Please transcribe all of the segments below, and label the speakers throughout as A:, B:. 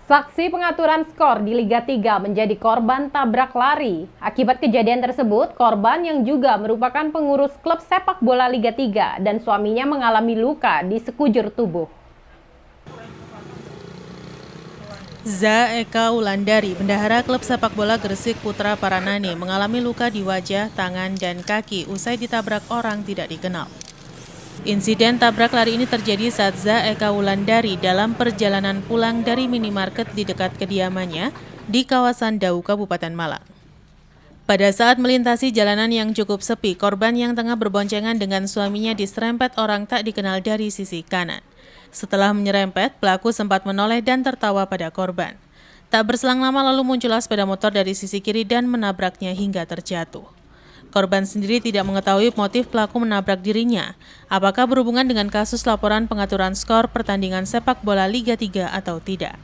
A: Saksi pengaturan skor di Liga 3 menjadi korban tabrak lari. Akibat kejadian tersebut, korban yang juga merupakan pengurus klub sepak bola Liga 3 dan suaminya mengalami luka di sekujur tubuh.
B: Za Eka Wulandari, bendahara klub sepak bola Gresik Putra Paranane, mengalami luka di wajah, tangan, dan kaki usai ditabrak orang tidak dikenal. Insiden tabrak lari ini terjadi saat Za Eka Wulandari dalam perjalanan pulang dari minimarket di dekat kediamannya di kawasan Dau, Kabupaten Malang. Pada saat melintasi jalanan yang cukup sepi, korban yang tengah berboncengan dengan suaminya diserempet orang tak dikenal dari sisi kanan. Setelah menyerempet, pelaku sempat menoleh dan tertawa pada korban. Tak berselang lama lalu muncullah sepeda motor dari sisi kiri dan menabraknya hingga terjatuh. Korban sendiri tidak mengetahui motif pelaku menabrak dirinya, apakah berhubungan dengan kasus laporan pengaturan skor pertandingan sepak bola Liga 3 atau tidak.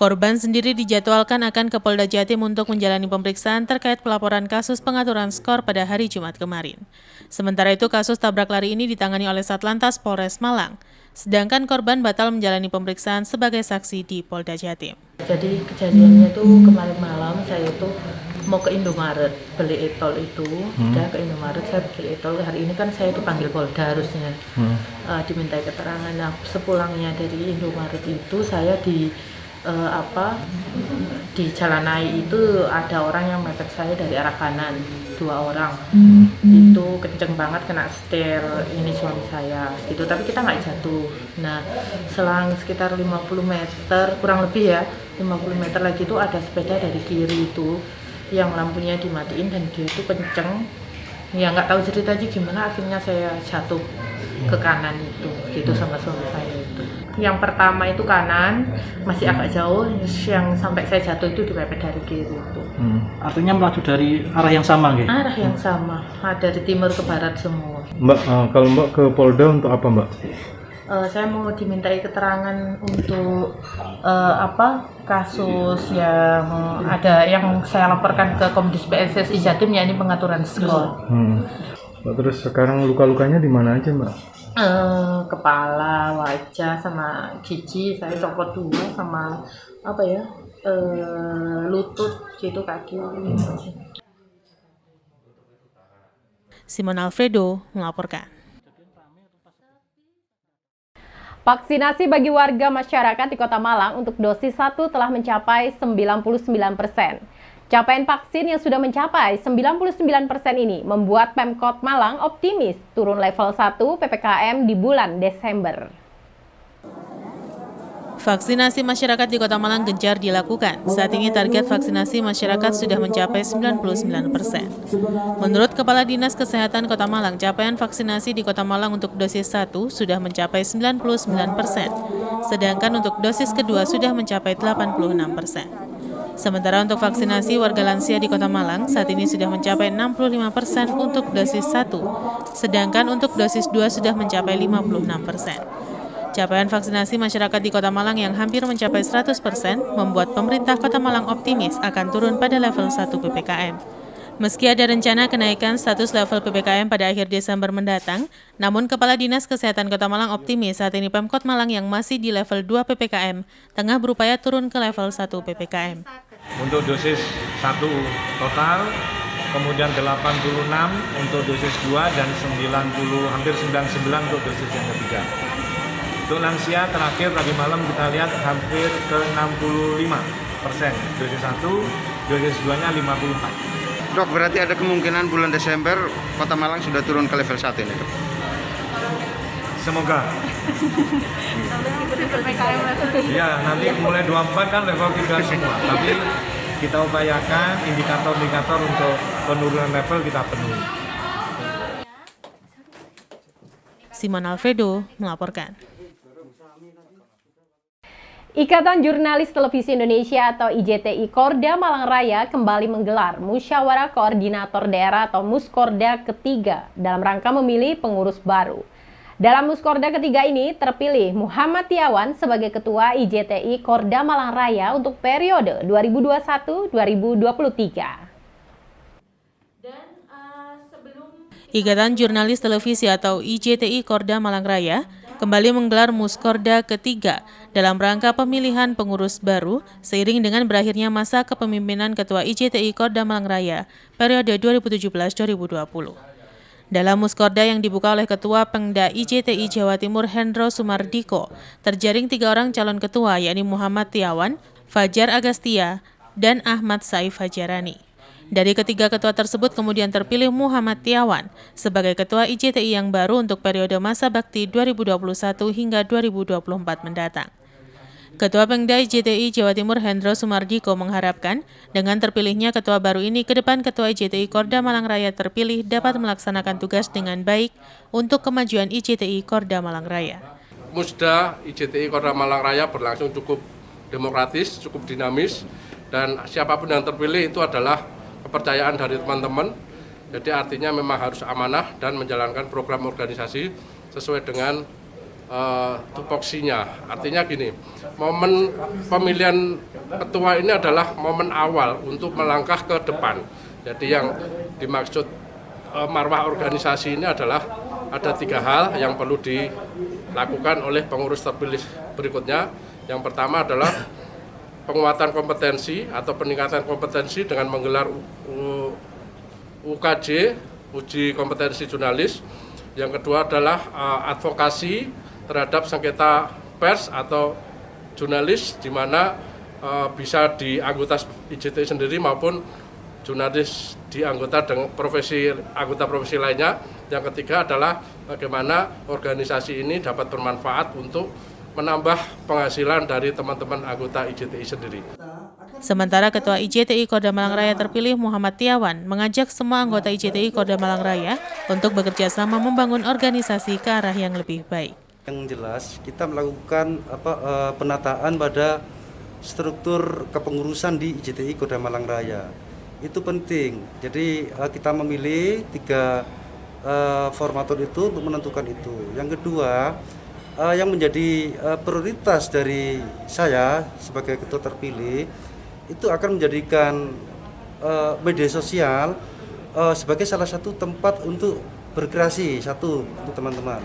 B: Korban sendiri dijadwalkan akan ke Polda Jatim untuk menjalani pemeriksaan terkait pelaporan kasus pengaturan skor pada hari Jumat kemarin. Sementara itu, kasus tabrak lari ini ditangani oleh Satlantas Polres Malang, sedangkan korban batal menjalani pemeriksaan sebagai saksi di Polda Jatim.
C: Jadi kejadiannya itu kemarin malam saya itu mau ke Indomaret beli etol itu, udah ke Indomaret saya beli etol. Hari ini kan saya dipanggil Polda harusnya, dimintai keterangan. Nah, sepulangnya dari Indomaret itu saya di Jalanai itu ada orang yang mepet saya dari arah kanan, 2 orang. Itu kenceng banget kena setir ini suami saya gitu, tapi kita nggak jatuh. Nah, selang sekitar 50 meter kurang lebih ya, 50 meter lagi itu ada sepeda dari kiri itu yang lampunya dimatiin dan dia itu kenceng. Ya nggak tahu ceritanya gimana, akhirnya saya jatuh ke kanan itu gitu sama suami saya itu. Yang pertama itu kanan, masih agak jauh, yang sampai saya jatuh itu dipepet dari kiri itu.
D: Artinya melaju dari arah yang sama, nggih?
C: Arah yang sama, dari timur ke barat semua.
E: Mbak, kalau Mbak ke Polda untuk apa, Mbak?
C: Saya mau dimintai keterangan untuk kasus yang ada yang saya laporkan ke Komdis PSSI Jatim, yakni pengaturan skor.
E: Mbak, terus sekarang luka-lukanya di mana aja, Mbak?
C: Kepala, wajah, sama gigi saya copot 2, sama lutut gitu, kaki.
B: Simon Alfredo melaporkan.
A: Vaksinasi bagi warga masyarakat di Kota Malang untuk dosis 1 telah mencapai 99%. Capaian vaksin yang sudah mencapai 99% ini membuat Pemkot Malang optimis turun level 1 PPKM di bulan Desember.
B: Vaksinasi masyarakat di Kota Malang gencar dilakukan. Saat ini target vaksinasi masyarakat sudah mencapai 99%. Menurut Kepala Dinas Kesehatan Kota Malang, capaian vaksinasi di Kota Malang untuk dosis 1 sudah mencapai 99%, sedangkan untuk dosis kedua sudah mencapai 86%. Sementara untuk vaksinasi warga lansia di Kota Malang saat ini sudah mencapai 65% untuk dosis 1, sedangkan untuk dosis 2 sudah mencapai 56%. Capaian vaksinasi masyarakat di Kota Malang yang hampir mencapai 100% membuat pemerintah Kota Malang optimis akan turun pada level 1 PPKM. Meski ada rencana kenaikan status level PPKM pada akhir Desember mendatang, namun Kepala Dinas Kesehatan Kota Malang optimis saat ini Pemkot Malang yang masih di level 2 PPKM tengah berupaya turun ke level 1 PPKM.
F: Untuk dosis 1 total, kemudian 86 untuk dosis 2 dan hampir 99 untuk dosis yang ketiga. Untuk lansia terakhir tadi malam kita lihat hampir ke 65%, dosis 1, dosis 2-nya 54%.
G: Dok, berarti ada kemungkinan bulan Desember Kota Malang sudah turun ke level 1 ini, Dok?
F: Semoga. Ya, nanti mulai 24 kan level 3 semua. Tapi kita upayakan indikator-indikator untuk penurunan level kita penuhi.
B: Simon Alfredo melaporkan.
A: Ikatan Jurnalis Televisi Indonesia atau IJTI Korda Malang Raya kembali menggelar Musyawarah Koordinator Daerah atau Muskorda ketiga dalam rangka memilih pengurus baru. Dalam Muskorda ketiga ini terpilih Muhammad Tiawan sebagai Ketua IJTI Korda Malang Raya untuk periode 2021-2023.
B: Ikatan Jurnalis Televisi atau IJTI Korda Malang Raya kembali menggelar Muskorda ketiga dalam rangka pemilihan pengurus baru seiring dengan berakhirnya masa kepemimpinan Ketua IJTI Korda Malang Raya periode 2017-2020. Dalam Muskorda yang dibuka oleh Ketua Pengda IJTI Jawa Timur Hendro Sumardiko, terjaring 3 orang calon ketua yakni Muhammad Tiawan, Fajar Agastya, dan Ahmad Saif Hajarani. Dari ketiga ketua tersebut kemudian terpilih Muhammad Tiawan sebagai Ketua IJTI yang baru untuk periode masa bakti 2021 hingga 2024 mendatang. Ketua Pengda IJTI Jawa Timur Hendro Sumardiko mengharapkan dengan terpilihnya ketua baru ini ke depan Ketua IJTI Korda Malang Raya terpilih dapat melaksanakan tugas dengan baik untuk kemajuan IJTI Korda Malang Raya.
H: Musda IJTI Korda Malang Raya berlangsung cukup demokratis, cukup dinamis, dan siapapun yang terpilih itu adalah kepercayaan dari teman-teman. Jadi artinya memang harus amanah dan menjalankan program organisasi sesuai dengan tupoksinya. Artinya gini, momen pemilihan ketua ini adalah momen awal untuk melangkah ke depan. Jadi yang dimaksud marwah organisasi ini adalah ada 3 hal yang perlu dilakukan oleh pengurus terpilih berikutnya. Yang pertama adalah penguatan kompetensi atau peningkatan kompetensi dengan menggelar UKJ, uji kompetensi jurnalis. Yang kedua adalah advokasi terhadap sengketa pers atau jurnalis, di mana bisa di anggota IJTI sendiri maupun jurnalis di anggota profesi lainnya. Yang ketiga adalah bagaimana organisasi ini dapat bermanfaat untuk menambah penghasilan dari teman-teman anggota IJTI sendiri.
B: Sementara Ketua IJTI Korda Malang Raya terpilih Muhammad Tiawan mengajak semua anggota IJTI Korda Malang Raya untuk bekerja sama membangun organisasi ke arah yang lebih baik.
I: Yang jelas kita melakukan penataan pada struktur kepengurusan di IJTI Korda Malang Raya. Itu penting. Jadi kita memilih 3 formatur itu untuk menentukan itu. Yang kedua, yang menjadi prioritas dari saya sebagai ketua terpilih itu akan menjadikan media sosial sebagai salah satu tempat untuk berkreasi, satu untuk teman-teman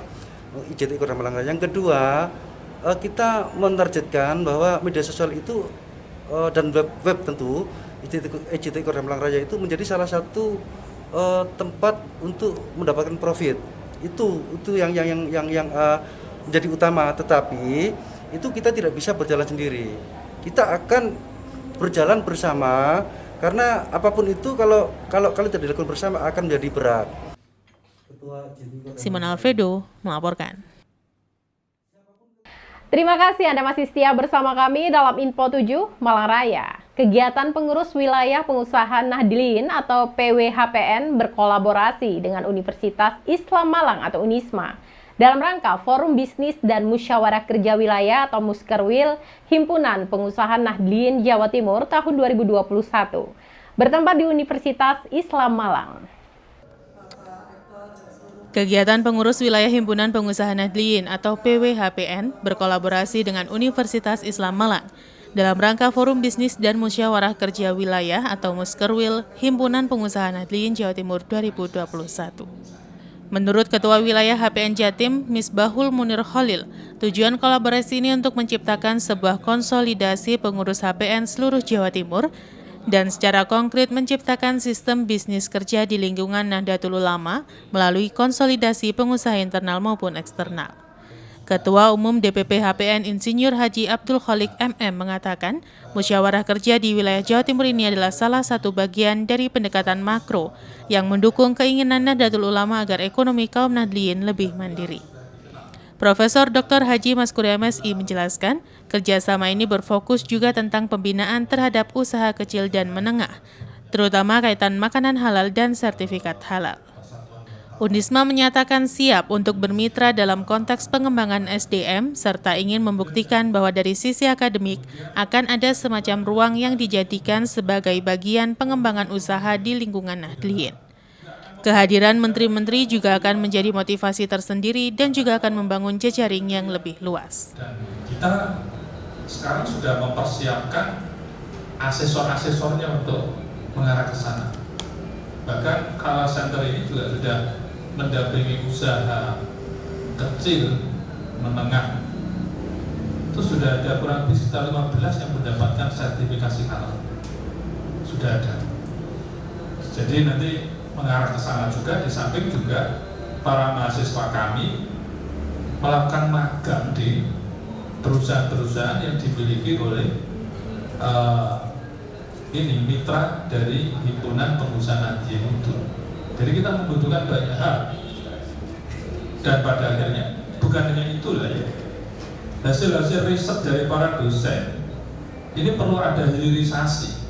I: IJTI Korda Malang Raya. Yang kedua, kita menargetkan bahwa media sosial itu dan web tentu IJTI Korda Malang Raya itu menjadi salah satu tempat untuk mendapatkan profit. Itu yang menjadi utama, tetapi itu kita tidak bisa berjalan sendiri. Kita akan berjalan bersama karena apapun itu kalau tidak dilakukan bersama akan menjadi berat.
B: Simon Alfredo melaporkan.
A: Terima kasih Anda masih setia bersama kami dalam Info 7 Malang Raya. Kegiatan pengurus wilayah pengusaha Nahdliyin atau PWHPN berkolaborasi dengan Universitas Islam Malang atau Unisma dalam rangka Forum Bisnis dan Musyawarah Kerja Wilayah atau Muskerwil Himpunan Pengusaha Nahdliyin Jawa Timur tahun 2021 bertempat di Universitas Islam Malang.
B: Kegiatan pengurus wilayah Himpunan Pengusaha Nahdliyin atau PWHPN berkolaborasi dengan Universitas Islam Malang dalam rangka Forum Bisnis dan Musyawarah Kerja Wilayah atau Muskerwil Himpunan Pengusaha Nahdliyin Jawa Timur 2021. Menurut Ketua Wilayah HPN Jatim, Misbahul Munir Khalil, tujuan kolaborasi ini untuk menciptakan sebuah konsolidasi pengurus HPN seluruh Jawa Timur dan secara konkret menciptakan sistem bisnis kerja di lingkungan Nahdlatul Ulama melalui konsolidasi pengusaha internal maupun eksternal. Ketua Umum DPP HPN Insinyur Haji Abdul Khalik MM mengatakan, musyawarah kerja di wilayah Jawa Timur ini adalah salah satu bagian dari pendekatan makro yang mendukung keinginan Nahdlatul Ulama agar ekonomi kaum Nahdliyin lebih mandiri. Profesor Dr. Haji Maskur MSI menjelaskan, kerjasama ini berfokus juga tentang pembinaan terhadap usaha kecil dan menengah, terutama kaitan makanan halal dan sertifikat halal. Unisma menyatakan siap untuk bermitra dalam konteks pengembangan SDM serta ingin membuktikan bahwa dari sisi akademik akan ada semacam ruang yang dijadikan sebagai bagian pengembangan usaha di lingkungan Nahdliyin. Kehadiran menteri-menteri juga akan menjadi motivasi tersendiri dan juga akan membangun jejaring yang lebih luas.
J: Dan kita sekarang sudah mempersiapkan asesor-asesornya untuk mengarah ke sana. Bahkan Halal Center ini juga sudah mendampingi usaha kecil menengah itu sudah ada kurang lebih sekitar 15 yang mendapatkan sertifikasi halal. Sudah ada. Jadi nanti mengarah ke sana juga, di samping juga para mahasiswa kami melakukan magang di perusahaan-perusahaan yang dimiliki oleh mitra dari Himpunan Pengusaha Nahdien itu. Jadi kita membutuhkan banyak hal. Dan pada akhirnya bukan hanya itulah ya, hasil-hasil riset dari para dosen ini perlu ada hilirisasi.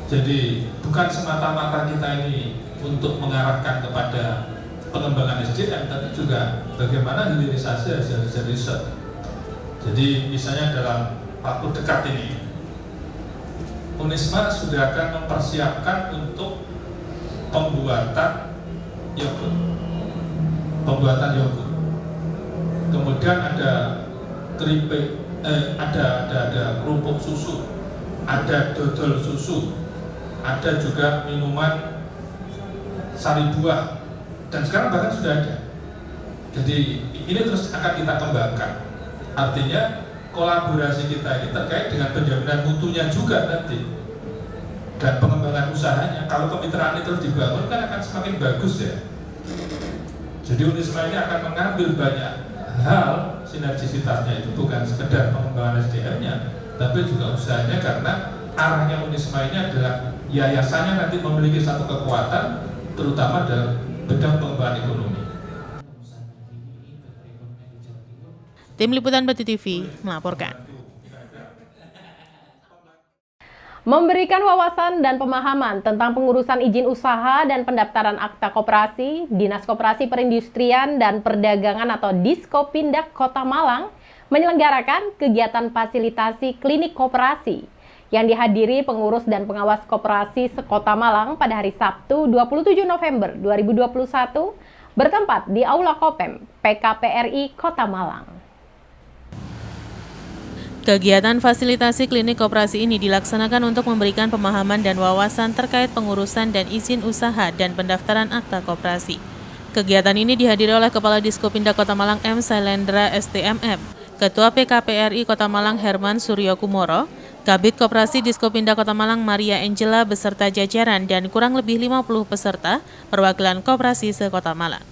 J: Jadi bukan semata-mata kita ini untuk mengarahkan kepada pengembangan SDM, tapi juga bagaimana hilirisasi hasil-hasil riset. Jadi misalnya dalam waktu dekat ini Unisma sudah akan mempersiapkan untuk pembuatan yogurt. Kemudian ada keripik, ada kerupuk susu, ada dodol susu, ada juga minuman sari buah, dan sekarang bahkan sudah ada. Jadi ini terus akan kita kembangkan. Artinya kolaborasi kita ini terkait dengan penjaminan mutunya juga nanti, dan pengembangan usahanya. Kalau kemitraan itu terus dibangun kan akan semakin bagus ya. Jadi Unisma ini akan mengambil banyak hal, sinergisitasnya itu bukan sekedar pengembangan SDM-nya, tapi juga usahanya, karena arahnya Unisma ini adalah yayasannya nanti memiliki satu kekuatan, terutama dalam bidang pengembangan ekonomi.
B: Tim Liputan BT TV melaporkan.
A: Memberikan wawasan dan pemahaman tentang pengurusan izin usaha dan pendaftaran akta koperasi, Dinas Koperasi Perindustrian dan Perdagangan atau Diskopindak Kota Malang menyelenggarakan kegiatan fasilitasi klinik koperasi yang dihadiri pengurus dan pengawas koperasi se-Kota Malang pada hari Sabtu 27 November 2021 bertempat di Aula Kopem PKPRI Kota Malang.
B: Kegiatan fasilitasi klinik koperasi ini dilaksanakan untuk memberikan pemahaman dan wawasan terkait pengurusan dan izin usaha dan pendaftaran akta koperasi. Kegiatan ini dihadiri oleh Kepala Diskopindak Kota Malang M. Sailendra STMM, Ketua PKPRI Kota Malang Herman Suryo Kumoro, Kabid Koperasi Diskopindak Kota Malang Maria Angela beserta jajaran dan kurang lebih 50 peserta perwakilan koperasi se-Kota Malang.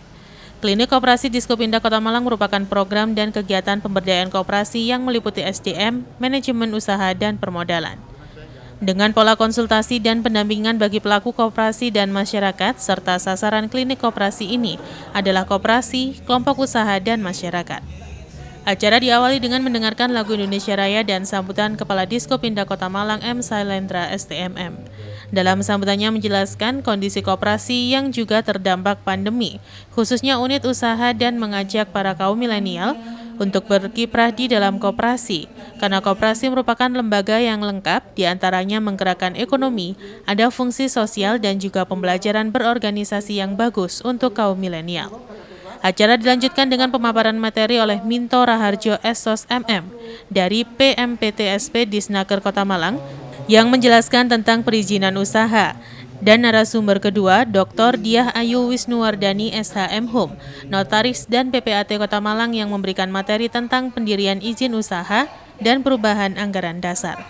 B: Klinik Koperasi Diskopindak Kota Malang merupakan program dan kegiatan pemberdayaan koperasi yang meliputi SDM, manajemen usaha, dan permodalan. Dengan pola konsultasi dan pendampingan bagi pelaku koperasi dan masyarakat, serta sasaran klinik koperasi ini adalah koperasi, kelompok usaha, dan masyarakat. Acara diawali dengan mendengarkan lagu Indonesia Raya dan sambutan Kepala Diskopindak Kota Malang M. Sailendra STMM. Dalam sambutannya menjelaskan kondisi koperasi yang juga terdampak pandemi, khususnya unit usaha, dan mengajak para kaum milenial untuk berkiprah di dalam koperasi, karena koperasi merupakan lembaga yang lengkap, diantaranya menggerakkan ekonomi, ada fungsi sosial, dan juga pembelajaran berorganisasi yang bagus untuk kaum milenial. Acara dilanjutkan dengan pemaparan materi oleh Minto Raharjo Esos MM dari PMPTSP Disnaker Kota Malang yang menjelaskan tentang perizinan usaha. Dan narasumber kedua, Dr. Diah Ayu Wisnuwardani SHM Hum, Notaris dan PPAT Kota Malang yang memberikan materi tentang pendirian izin usaha dan perubahan anggaran dasar.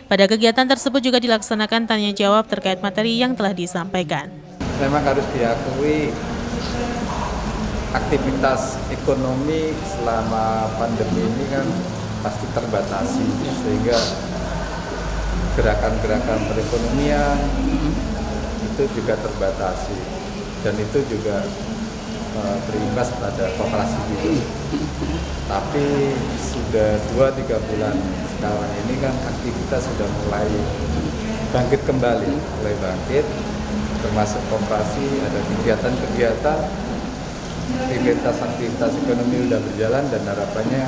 B: Pada kegiatan tersebut juga dilaksanakan tanya jawab terkait materi yang telah disampaikan.
K: Memang harus diakui aktivitas ekonomi selama pandemi ini kan pasti terbatasi, sehingga gerakan-gerakan perekonomian itu juga terbatasi, dan itu juga berimbas pada koperasi itu. Tapi sudah 2-3 bulan sekarang ini kan aktivitas sudah mulai bangkit kembali, termasuk koperasi, ada kegiatan-kegiatan, aktivitas ekonomi sudah berjalan, dan harapannya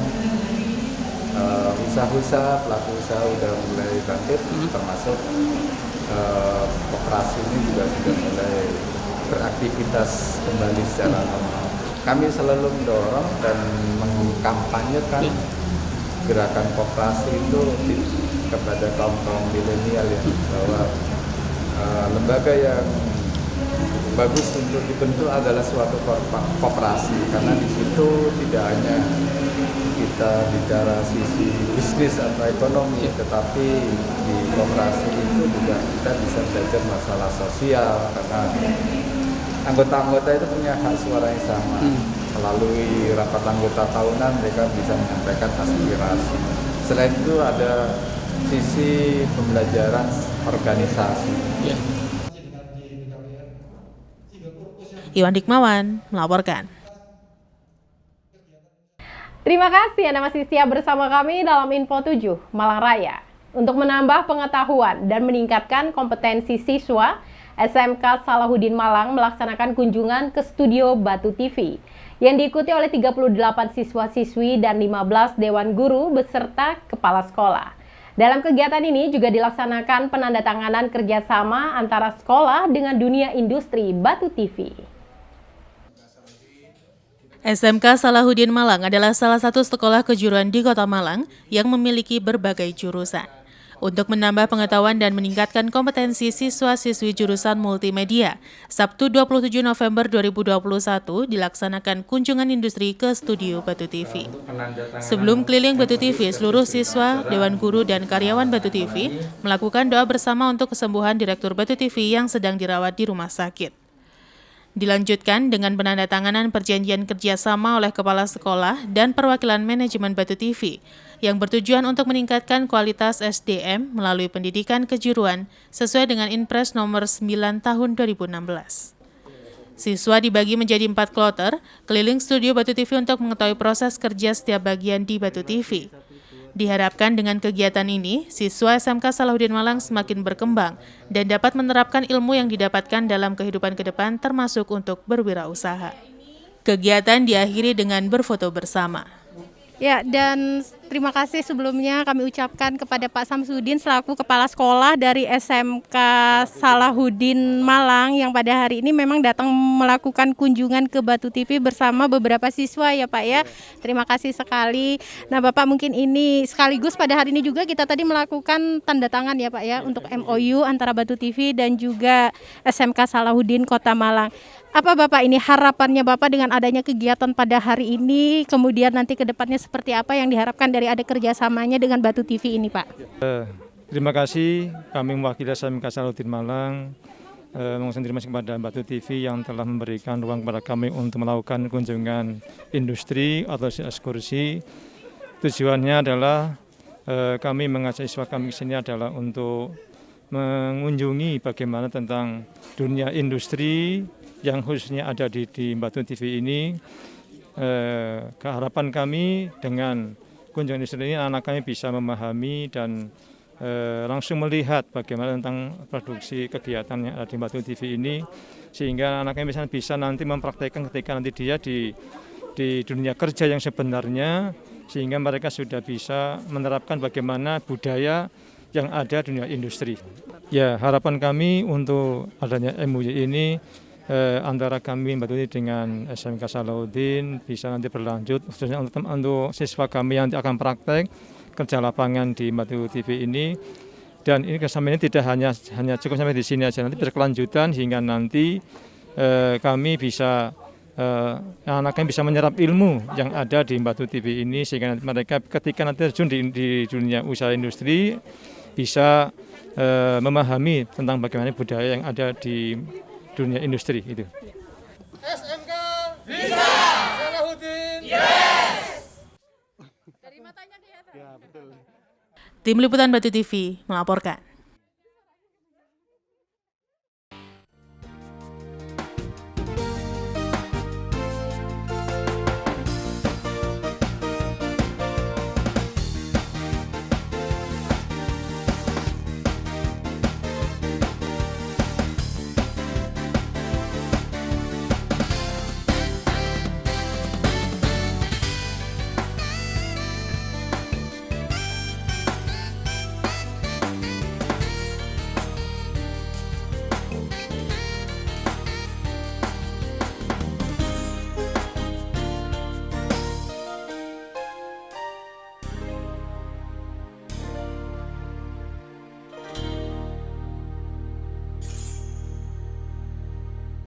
K: usaha-usaha, pelaku usaha sudah mulai bangkit, termasuk koperasi ini juga sudah mulai beraktivitas kembali secara normal. Kami selalu mendorong dan mengkampanyekan gerakan koperasi itu kepada kaum milenial ya, bahwa lembaga yang bagus untuk dibentuk adalah suatu koperasi, karena di situ tidak hanya kita bicara sisi bisnis atau ekonomi, tetapi di koperasi itu juga kita bisa belajar masalah sosial, karena anggota-anggota itu punya hak suara yang sama. Melalui rapat anggota tahunan mereka bisa menyampaikan aspirasi. Selain itu ada sisi pembelajaran organisasi.
B: Iwan Dikmawan melaporkan.
A: Terima kasih Anda masih siap bersama kami dalam Info 7 Malang Raya. Untuk menambah pengetahuan dan meningkatkan kompetensi siswa, SMK Salahuddin Malang melaksanakan kunjungan ke studio Batu TV yang diikuti oleh 38 siswa-siswi dan 15 dewan guru beserta kepala sekolah. Dalam kegiatan ini juga dilaksanakan penandatanganan kerjasama antara sekolah dengan dunia industri Batu TV.
B: SMK Salahuddin Malang adalah salah satu sekolah kejuruan di Kota Malang yang memiliki berbagai jurusan. Untuk menambah pengetahuan dan meningkatkan kompetensi siswa-siswi jurusan multimedia, Sabtu 27 November 2021 dilaksanakan kunjungan industri ke studio Batu TV. Sebelum keliling Batu TV, seluruh siswa, dewan guru, dan karyawan Batu TV melakukan doa bersama untuk kesembuhan Direktur Batu TV yang sedang dirawat di rumah sakit. Dilanjutkan dengan penandatanganan perjanjian kerjasama oleh Kepala Sekolah dan perwakilan manajemen Batu TV yang bertujuan untuk meningkatkan kualitas SDM melalui pendidikan kejuruan sesuai dengan Inpres nomor 9 tahun 2016. Siswa dibagi menjadi 4 kloter, keliling studio Batu TV untuk mengetahui proses kerja setiap bagian di Batu TV. Diharapkan dengan kegiatan ini, siswa SMK Salahuddin Malang semakin berkembang dan dapat menerapkan ilmu yang didapatkan dalam kehidupan ke depan termasuk untuk berwirausaha. Kegiatan diakhiri dengan berfoto bersama.
L: Ya, dan terima kasih sebelumnya kami ucapkan kepada Pak Samsudin selaku Kepala Sekolah dari SMK Salahuddin Malang yang pada hari ini memang datang melakukan kunjungan ke Batu TV bersama beberapa siswa ya Pak ya. Terima kasih sekali. Nah Bapak, mungkin ini sekaligus pada hari ini juga kita tadi melakukan tanda tangan ya Pak ya untuk MOU antara Batu TV dan juga SMK Salahuddin Kota Malang. Apa Bapak ini harapannya Bapak dengan adanya kegiatan pada hari ini, kemudian nanti ke depannya seperti apa yang diharapkan dari ada kerjasamanya dengan Batu TV ini Pak?
M: Terima kasih, kami mewakili SMK Salahuddin Malang mengucapkan terima kasih kepada Batu TV yang telah memberikan ruang kepada kami untuk melakukan kunjungan industri atau ekskursi. Tujuannya adalah kami mengajak siswa kami ke sini adalah untuk mengunjungi bagaimana tentang dunia industri yang khususnya ada di Batu TV ini. Keharapan kami dengan kunjungan industri ini anak kami bisa memahami dan langsung melihat bagaimana tentang produksi kegiatan yang ada di Batu TV ini, sehingga anak kami bisa nanti mempraktekkan ketika nanti dia di dunia kerja yang sebenarnya, sehingga mereka sudah bisa menerapkan bagaimana budaya yang ada di dunia industri. Ya, harapan kami untuk adanya MOU ini antara kami Batu TV dengan SMK Salahuddin bisa nanti berlanjut, khususnya untuk siswa kami yang akan praktek kerja lapangan di Batu TV ini. Dan ini kerjasama ini tidak hanya cukup sampai di sini aja, nanti berkelanjutan hingga nanti kami bisa anak kami bisa menyerap ilmu yang ada di Batu TV ini, sehingga nanti mereka ketika nanti terjun di dunia usaha industri bisa memahami tentang bagaimana budaya yang ada di dunia industri itu.
N: SMK bisa, Salahuddin yes. Dari matanya kelihatan. Ya, betul.
B: Tim Liputan Batu TV melaporkan.